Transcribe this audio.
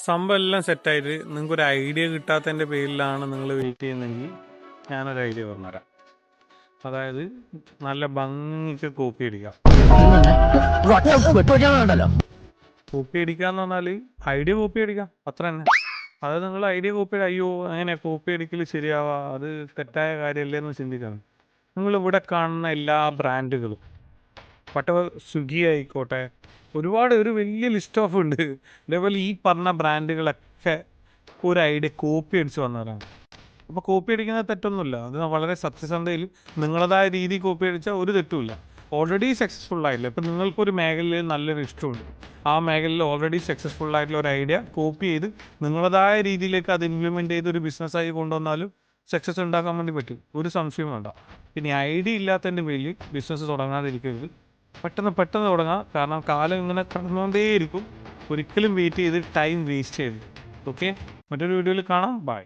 സംഭവം എല്ലാം സെറ്റായിട്ട് നിങ്ങൾക്ക് ഒരു ഐഡിയ കിട്ടാത്തതിൻ്റെ പേരിലാണ് നിങ്ങൾ വെയിറ്റ് ചെയ്യുന്നതെങ്കിൽ ഞാനൊരു ഐഡിയ പറഞ്ഞുതരാം. അതായത് നല്ല ഭംഗിക്ക് കോപ്പി അടിക്കാം. കോപ്പി അടിക്കുക എന്ന് പറഞ്ഞാൽ ഐഡിയ കോപ്പി അടിക്കാം, അത്ര തന്നെ. അതായത് നിങ്ങൾ ഐഡിയ കോപ്പി അയ്യോ അങ്ങനെ കോപ്പി അടിക്കൽ ശരിയാവാ, അത് തെറ്റായ കാര്യമല്ലേ എന്ന് ചിന്തിക്കണം. നിങ്ങളിവിടെ കാണുന്ന എല്ലാ ബ്രാൻഡുകളും സ്വിഗ്ഗി ആയിക്കോട്ടെ, ഒരുപാട് ഒരു വലിയ ലിസ്റ്റ് ഓഫ് ഉണ്ട്. അതേപോലെ ഈ പറഞ്ഞ ബ്രാൻഡുകളൊക്കെ ഒരു ഐഡിയ കോപ്പി അടിച്ച് വന്നവരാണ്. അപ്പോൾ കോപ്പി അടിക്കുന്നത് തെറ്റൊന്നുമില്ല, അത് വളരെ സത്യസന്ധയിൽ നിങ്ങളതായ രീതി കോപ്പി അടിച്ചാൽ ഒരു തെറ്റുമില്ല. ഓൾറെഡി സക്സസ്ഫുൾ ആയില്ല. ഇപ്പം നിങ്ങൾക്കൊരു മേഖലയിൽ നല്ലൊരു ഇഷ്ടമുണ്ട്, ആ മേഖലയിൽ ഓൾറെഡി സക്സസ്ഫുൾ ആയിട്ടുള്ള ഒരു ഐഡിയ കോപ്പി ചെയ്ത് നിങ്ങളതായ രീതിയിലേക്ക് അത് ഇംപ്ലിമെൻറ്റ് ചെയ്ത് ഒരു ബിസിനസ്സായി കൊണ്ടുവന്നാലും സക്സസ് ഉണ്ടാക്കാൻ വേണ്ടി പറ്റും, ഒരു സംശയവും വേണ്ട. പിന്നെ ഐഡിയ ഇല്ലാത്തതിൻ്റെ പേരിൽ ബിസിനസ് തുടങ്ങാതിരിക്കരുത്. പെട്ടെന്ന് തുടങ്ങാം. കാരണം കാലം ഇങ്ങനെ കടന്നുകൊണ്ടേയിരിക്കും. ഒരിക്കലും വെയിറ്റ് ചെയ്ത് ടൈം വേസ്റ്റ് ചെയ്യരുത്. ഓക്കെ, മറ്റൊരു വീഡിയോയിൽ കാണാം. ബൈ.